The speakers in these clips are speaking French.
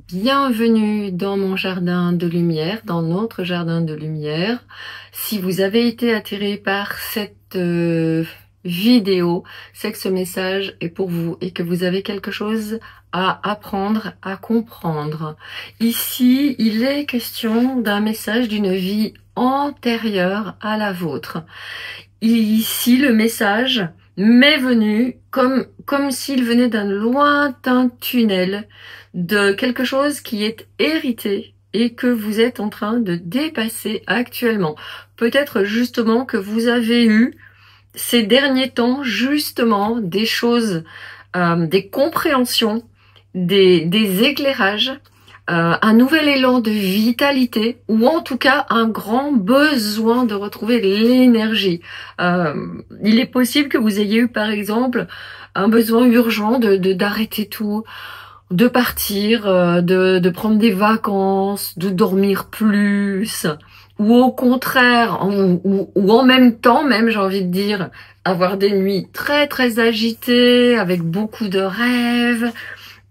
Bienvenue dans mon jardin de lumière, dans notre jardin de lumière. Si vous avez été attiré par cette vidéo, c'est que ce message est pour vous et que vous avez quelque chose à apprendre, à comprendre. Ici, il est question d'un message d'une vie antérieure à la vôtre. Ici, le message m'est venu comme s'il venait d'un lointain tunnel, de quelque chose qui est hérité et que vous êtes en train de dépasser actuellement. Peut-être justement que vous avez eu ces derniers temps justement des choses, des compréhensions, des éclairages, un nouvel élan de vitalité ou en tout cas un grand besoin de retrouver l'énergie. Il est possible que vous ayez eu par exemple un besoin urgent d'arrêter tout, de partir, de prendre des vacances, de dormir plus, ou au contraire, ou en même temps même, j'ai envie de dire, avoir des nuits très très agitées, avec beaucoup de rêves,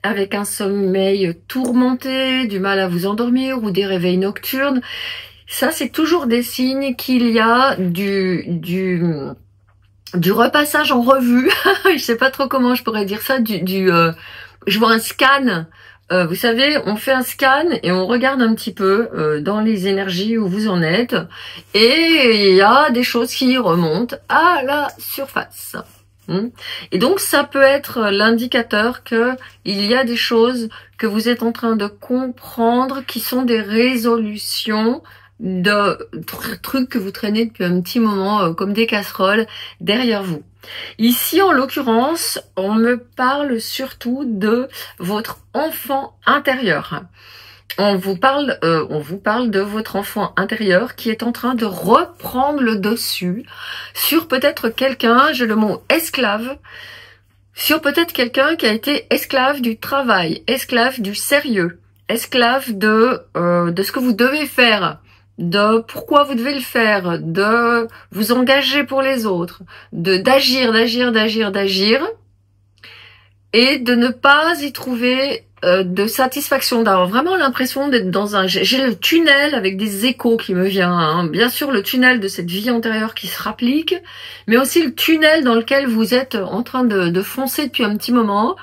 avec un sommeil tourmenté, du mal à vous endormir, ou des réveils nocturnes. Ça, c'est toujours des signes qu'il y a du repassage en revue. Je sais pas trop comment je pourrais dire ça, je vois un scan. Vous savez, on fait un scan et on regarde un petit peu dans les énergies où vous en êtes. Et il y a des choses qui remontent à la surface. Et donc, ça peut être l'indicateur que il y a des choses que vous êtes en train de comprendre qui sont des résolutions de trucs que vous traînez depuis un petit moment, comme des casseroles, derrière vous. Ici, en l'occurrence, on me parle surtout de votre enfant intérieur. On vous parle de votre enfant intérieur qui est en train de reprendre le dessus sur peut-être quelqu'un, j'ai le mot esclave, sur peut-être quelqu'un qui a été esclave du travail, esclave du sérieux, esclave de ce que vous devez faire, de pourquoi vous devez le faire, de vous engager pour les autres, d'agir, et de ne pas y trouver de satisfaction, d'avoir vraiment l'impression d'être dans un... J'ai le tunnel avec des échos qui me vient, hein. Bien sûr le tunnel de cette vie antérieure qui se rapplique, mais aussi le tunnel dans lequel vous êtes en train de foncer depuis un petit moment,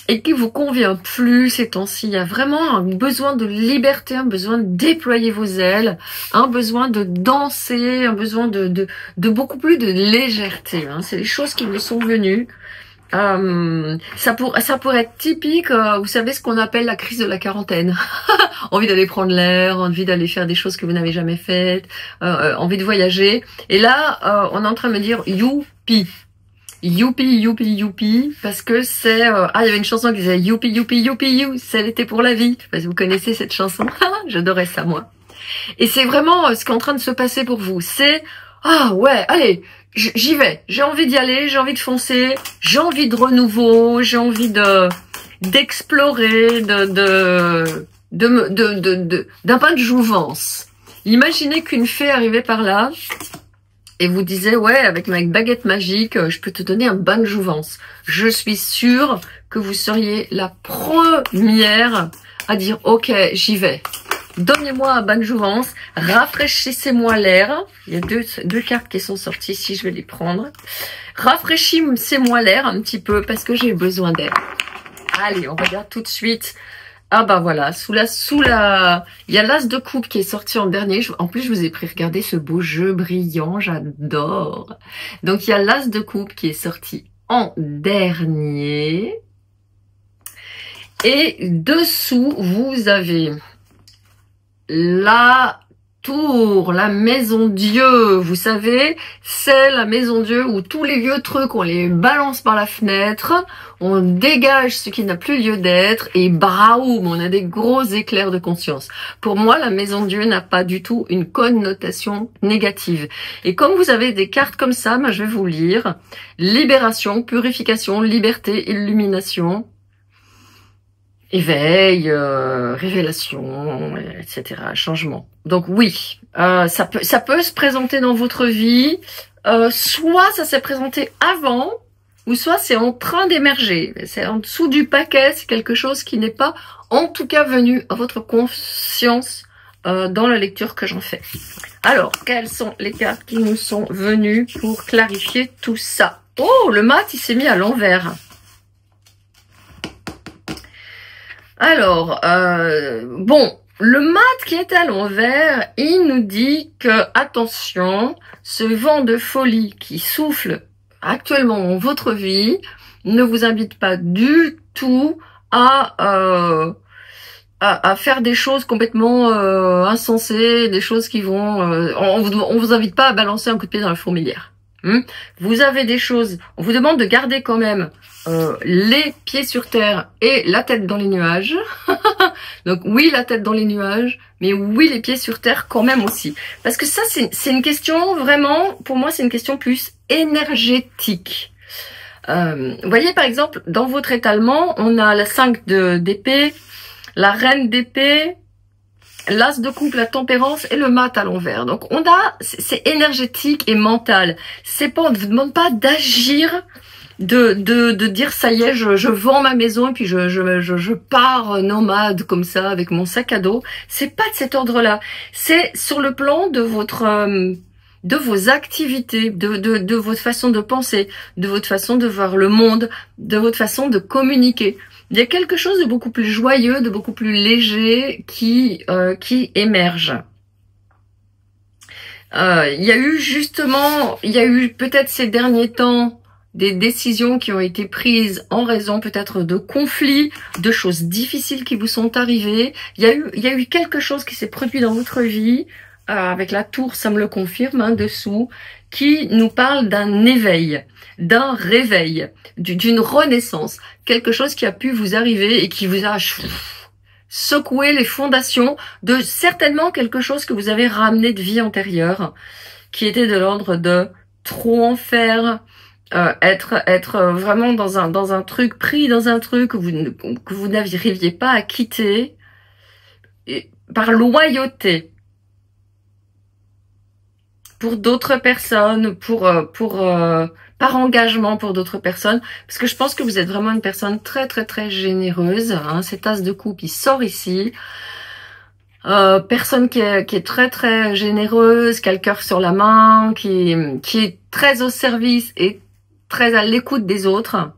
et qui vous convient plus ces temps-ci. Il y a vraiment un besoin de liberté, un besoin de déployer vos ailes, un besoin de danser, un besoin de beaucoup plus de légèreté, hein. C'est les choses qui me sont venues. Ça pourrait être typique, vous savez ce qu'on appelle la crise de la quarantaine. Envie d'aller prendre l'air, envie d'aller faire des choses que vous n'avez jamais faites, envie de voyager. Et là, on est en train de me dire youpi. Youpi, youpi, youpi, parce que c'est... il y avait une chanson qui disait youpi, youpi, youpi, you, c'est l'été pour la vie. Je sais pas si vous connaissez cette chanson. J'adorais ça, moi. Et c'est vraiment ce qui est en train de se passer pour vous. C'est, ah ouais, allez, j'y vais. J'ai envie d'y aller, j'ai envie de foncer, j'ai envie de renouveau, j'ai envie d'explorer, d'un bain de jouvence. Imaginez qu'une fée arrivait par là et vous disait, ouais, avec ma baguette magique, je peux te donner un bain de jouvence. Je suis sûre que vous seriez la première à dire, ok, j'y vais. Donnez-moi un bain de jouvence, rafraîchissez-moi l'air. Il y a deux cartes qui sont sorties ici, je vais les prendre. Rafraîchissez-moi l'air un petit peu parce que j'ai besoin d'air. Allez, on regarde tout de suite. Ah bah voilà, il y a l'as de coupe qui est sorti en dernier. En plus, je vous ai pris regarder ce beau jeu brillant, j'adore. Donc, il y a l'as de coupe qui est sorti en dernier. Et dessous, vous avez la tour, la maison Dieu. Vous savez, c'est la maison Dieu où tous les vieux trucs, on les balance par la fenêtre, on dégage ce qui n'a plus lieu d'être et braoum, on a des gros éclairs de conscience. Pour moi, la maison Dieu n'a pas du tout une connotation négative. Et comme vous avez des cartes comme ça, moi, je vais vous lire libération, purification, liberté, illumination, éveil, révélation, etc., changement. Donc oui, ça peut se présenter dans votre vie, soit ça s'est présenté avant, ou soit c'est en train d'émerger, c'est en dessous du paquet, c'est quelque chose qui n'est pas en tout cas venu à votre conscience dans la lecture que j'en fais. Alors, quelles sont les cartes qui nous sont venues pour clarifier tout ça? Oh, le mat, il s'est mis à l'envers. Alors, bon, le mat qui est à l'envers, il nous dit que, attention, ce vent de folie qui souffle actuellement dans votre vie ne vous invite pas du tout à faire des choses complètement insensées, des choses qui vont... on vous invite pas à balancer un coup de pied dans la fourmilière. Vous avez des choses... On vous demande de garder quand même les pieds sur terre et la tête dans les nuages. Donc oui, la tête dans les nuages, mais oui, les pieds sur terre quand même aussi. Parce que ça, c'est une question vraiment... Pour moi, c'est une question plus énergétique. Vous voyez, par exemple, dans votre étalement, on a la 5 d'épée, la reine d'épée, l'as de coupe, la tempérance et le mat à l'envers. Donc on a, c'est énergétique et mental. C'est pas, on ne vous demande pas d'agir, de dire ça y est, je vends ma maison et puis je pars nomade comme ça avec mon sac à dos. C'est pas de cet ordre-là. C'est sur le plan de votre de vos activités, de votre façon de penser, de votre façon de voir le monde, de votre façon de communiquer. Il y a quelque chose de beaucoup plus joyeux, de beaucoup plus léger qui émerge. Il y a eu justement, il y a eu peut-être ces derniers temps des décisions qui ont été prises en raison peut-être de conflits, de choses difficiles qui vous sont arrivées. Il y a eu quelque chose qui s'est produit dans votre vie, avec la tour, ça me le confirme, hein, dessous, qui nous parle d'un éveil, d'un réveil, d'une renaissance, quelque chose qui a pu vous arriver et qui vous a secoué les fondations de certainement quelque chose que vous avez ramené de vie antérieure, qui était de l'ordre de trop en faire, être vraiment dans un truc, pris dans un truc que vous n'arriviez pas à quitter, et, par loyauté. Pour d'autres personnes, par engagement pour d'autres personnes, parce que je pense que vous êtes vraiment une personne très très très généreuse, hein, cet as de coupe il sort ici, personne qui est très très généreuse, qui a le cœur sur la main, qui est très au service et très à l'écoute des autres,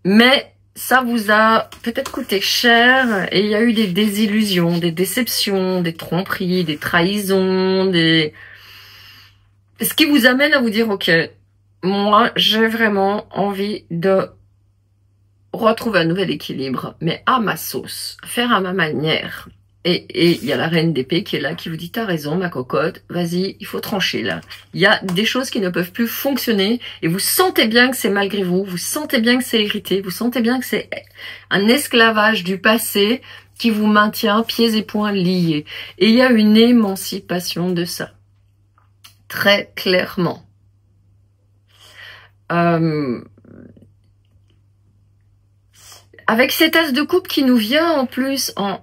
mais ça vous a peut-être coûté cher et il y a eu des désillusions, des déceptions, des tromperies, des trahisons, ce qui vous amène à vous dire, ok, moi j'ai vraiment envie de retrouver un nouvel équilibre, mais à ma sauce, faire à ma manière. Et il y a la reine d'épée qui est là, qui vous dit, t'as raison ma cocotte, vas-y, il faut trancher là. Il y a des choses qui ne peuvent plus fonctionner et vous sentez bien que c'est malgré vous, vous sentez bien que c'est hérité, vous sentez bien que c'est un esclavage du passé qui vous maintient pieds et poings liés. Et il y a une émancipation de ça. Très clairement. Avec cet as de coupe qui nous vient en plus en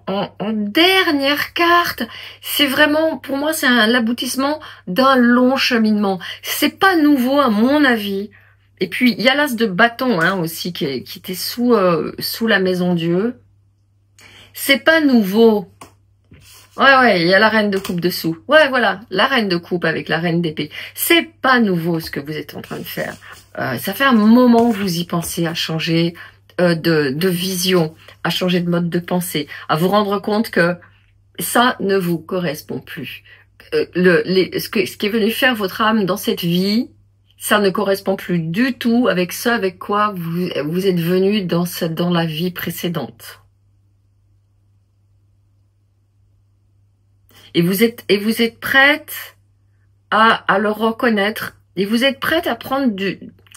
dernière carte, c'est vraiment, pour moi, c'est l'aboutissement d'un long cheminement. C'est pas nouveau à mon avis. Et puis, il y a l'as de bâton hein, aussi qui était sous la maison Dieu. C'est pas nouveau. Ouais, il y a la reine de coupe dessous. Ouais, voilà, la reine de coupe avec la reine d'épée. C'est pas nouveau ce que vous êtes en train de faire. Ça fait un moment que vous y pensez à changer de vision, à changer de mode de pensée, à vous rendre compte que ça ne vous correspond plus. Ce qui est venu faire votre âme dans cette vie, ça ne correspond plus du tout avec ce avec quoi vous êtes venu dans la vie précédente. Et vous êtes prête à le reconnaître et vous êtes prête à prendre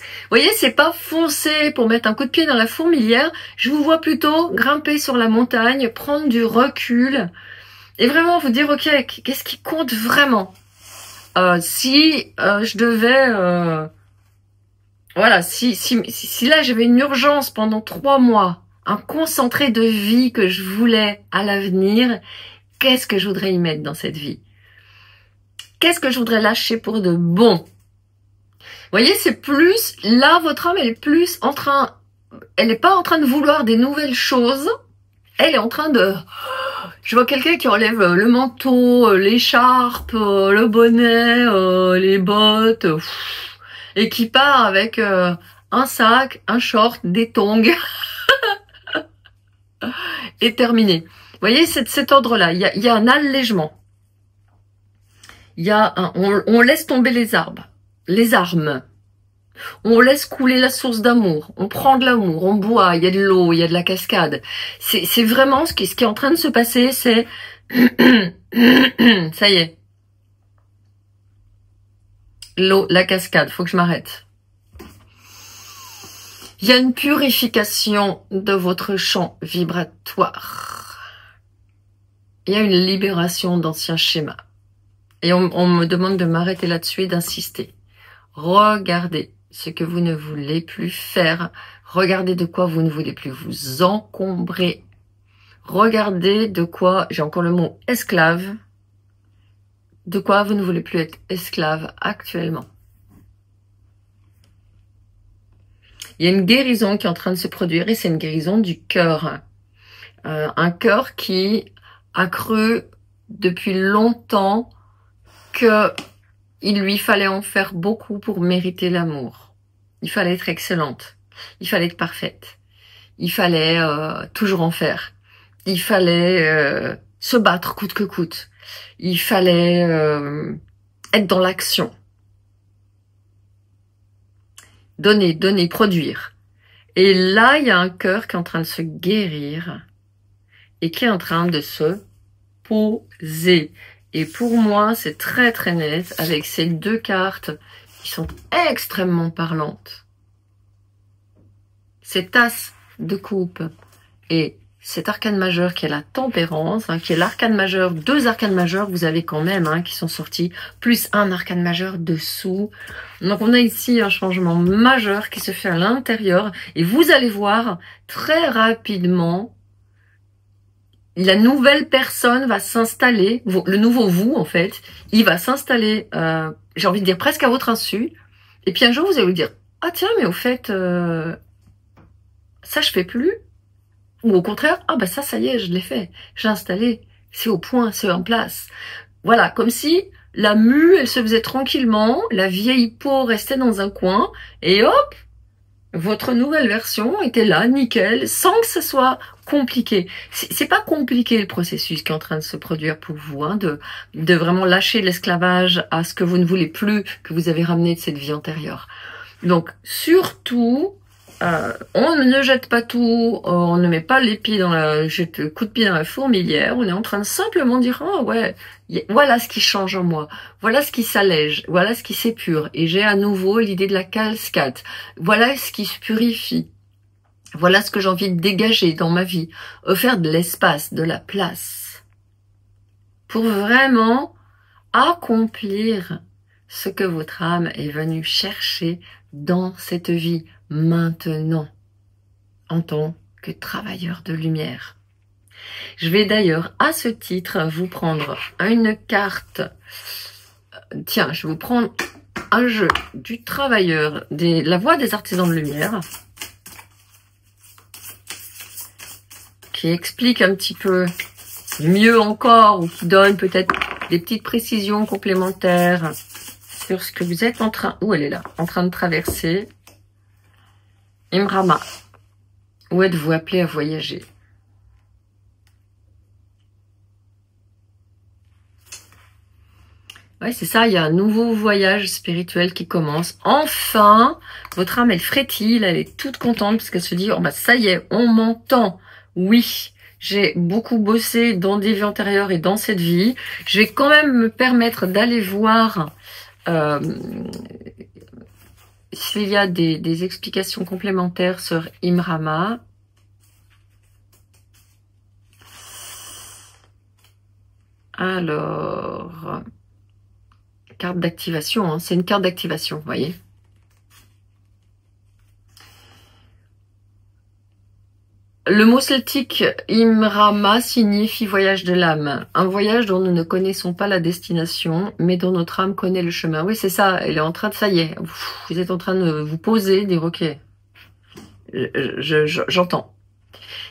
vous voyez, c'est pas foncer pour mettre un coup de pied dans la fourmilière. Je vous vois plutôt grimper sur la montagne, prendre du recul et vraiment vous dire, ok, qu'est-ce qui compte vraiment? Si je devais... voilà, si là j'avais une urgence pendant 3 mois, un concentré de vie que je voulais à l'avenir, qu'est-ce que je voudrais y mettre dans cette vie? Qu'est-ce que je voudrais lâcher pour de bon? voyez, c'est plus, là, votre âme, elle est plus en train, elle n'est pas en train de vouloir des nouvelles choses, elle est en train de, je vois quelqu'un qui enlève le manteau, l'écharpe, le bonnet, les bottes, et qui part avec un sac, un short, des tongs, et terminé. Vous voyez, c'est de cet ordre-là, il y a un allègement. Il y a on laisse tomber les arbres, les armes. On laisse couler la source d'amour. On prend de l'amour, on boit, il y a de l'eau, il y a de la cascade. C'est vraiment ce qui est en train de se passer, c'est... Ça y est. L'eau, la cascade, faut que je m'arrête. Il y a une purification de votre champ vibratoire. Il y a une libération d'anciens schémas. Et on me demande de m'arrêter là-dessus et d'insister. Regardez ce que vous ne voulez plus faire. Regardez de quoi vous ne voulez plus vous encombrer. Regardez de quoi, j'ai encore le mot esclave, de quoi vous ne voulez plus être esclave actuellement. Il y a une guérison qui est en train de se produire et c'est une guérison du cœur. Un cœur qui a cru depuis longtemps que il lui fallait en faire beaucoup pour mériter l'amour. Il fallait être excellente. Il fallait être parfaite. Il fallait toujours en faire. Il fallait se battre coûte que coûte. Il fallait être dans l'action. Donner, donner, produire. Et là, il y a un cœur qui est en train de se guérir et qui est en train de se poser. Et pour moi, c'est très très net avec ces deux cartes qui sont extrêmement parlantes. Cet as de coupe et cet arcane majeur qui est la tempérance, hein, qui est l'arcane majeur, deux arcanes majeurs, vous avez quand même, hein, qui sont sortis, plus un arcane majeur dessous. Donc on a ici un changement majeur qui se fait à l'intérieur et vous allez voir très rapidement la nouvelle personne va s'installer, le nouveau vous en fait, il va s'installer, j'ai envie de dire presque à votre insu, et puis un jour vous allez vous dire, ah tiens mais au fait, ça je fais plus, ou au contraire, ah bah ça y est, je l'ai fait, j'ai installé, c'est au point, c'est en place. Voilà, comme si la mue elle se faisait tranquillement, la vieille peau restait dans un coin, et hop, votre nouvelle version était là, nickel, sans que ce soit compliqué. C'est pas compliqué le processus qui est en train de se produire pour vous, hein, de vraiment lâcher l'esclavage à ce que vous ne voulez plus, que vous avez ramené de cette vie antérieure. Donc, surtout, on ne jette pas tout, on ne met pas les pieds dans le coup de pied dans la fourmilière, on est en train de simplement dire, oh ouais, voilà ce qui change en moi, voilà ce qui s'allège, voilà ce qui s'épure, et j'ai à nouveau l'idée de la cascade, voilà ce qui se purifie, voilà ce que j'ai envie de dégager dans ma vie, faire de l'espace, de la place, pour vraiment accomplir ce que votre âme est venue chercher dans cette vie maintenant, en tant que travailleur de lumière. Je vais d'ailleurs, à ce titre, vous prendre une carte. Tiens, je vais vous prendre un jeu du travailleur, la voix des artisans de lumière, qui explique un petit peu mieux encore, ou qui donne peut-être des petites précisions complémentaires sur ce que vous êtes en train, où elle est là, en train de traverser. Imrama, où êtes-vous appelé à voyager? Ouais, c'est ça, il y a un nouveau voyage spirituel qui commence. Enfin, votre âme, elle frétille, elle est toute contente parce qu'elle se dit, oh bah ça y est, on m'entend. Oui, j'ai beaucoup bossé dans des vies antérieures et dans cette vie. Je vais quand même me permettre d'aller voir s'il y a des explications complémentaires sur Imrama. Alors, carte d'activation, hein, c'est une carte d'activation, vous voyez. Le mot celtique Imrama signifie voyage de l'âme, un voyage dont nous ne connaissons pas la destination, mais dont notre âme connaît le chemin. Oui, c'est ça, elle est en train de, ça y est, vous êtes en train de vous poser, dire ok, j'entends.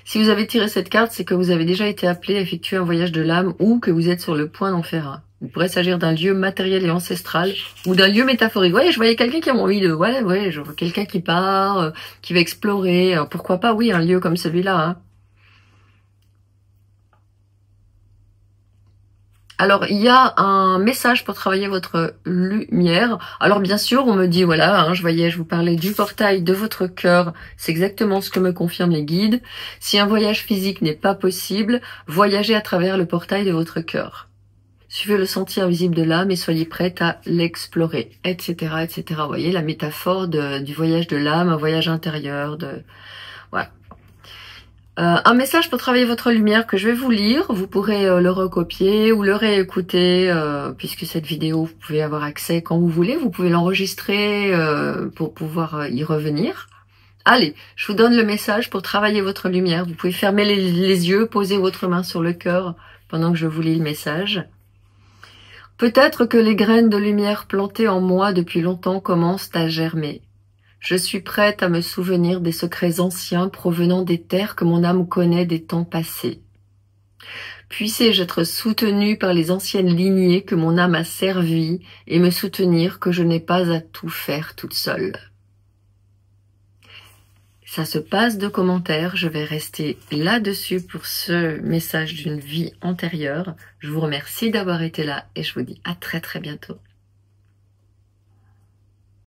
Si vous avez tiré cette carte, c'est que vous avez déjà été appelé à effectuer un voyage de l'âme ou que vous êtes sur le point d'en faire un. Il pourrait s'agir d'un lieu matériel et ancestral ou d'un lieu métaphorique. Ouais, je voyais quelqu'un qui a envie de... Ouais, je vois quelqu'un qui part, qui va explorer. Alors, pourquoi pas, oui, un lieu comme celui-là. Hein. Alors, il y a un message pour travailler votre lumière. Alors, bien sûr, on me dit, voilà, hein, je vous parlais du portail de votre cœur. C'est exactement ce que me confirment les guides. Si un voyage physique n'est pas possible, voyagez à travers le portail de votre cœur. Suivez le sentier invisible de l'âme et soyez prête à l'explorer, etc., etc. Vous voyez la métaphore du voyage de l'âme, un voyage intérieur. Voilà. Un message pour travailler votre lumière que je vais vous lire. Vous pourrez le recopier ou le réécouter, puisque cette vidéo, vous pouvez avoir accès quand vous voulez. Vous pouvez l'enregistrer pour pouvoir y revenir. Allez, je vous donne le message pour travailler votre lumière. Vous pouvez fermer les yeux, poser votre main sur le cœur pendant que je vous lis le message. Peut-être que les graines de lumière plantées en moi depuis longtemps commencent à germer. Je suis prête à me souvenir des secrets anciens provenant des terres que mon âme connaît des temps passés. Puissé-je être soutenue par les anciennes lignées que mon âme a servies et me soutenir que je n'ai pas à tout faire toute seule. Ça se passe de commentaires, je vais rester là-dessus pour ce message d'une vie antérieure. Je vous remercie d'avoir été là et je vous dis à très très bientôt.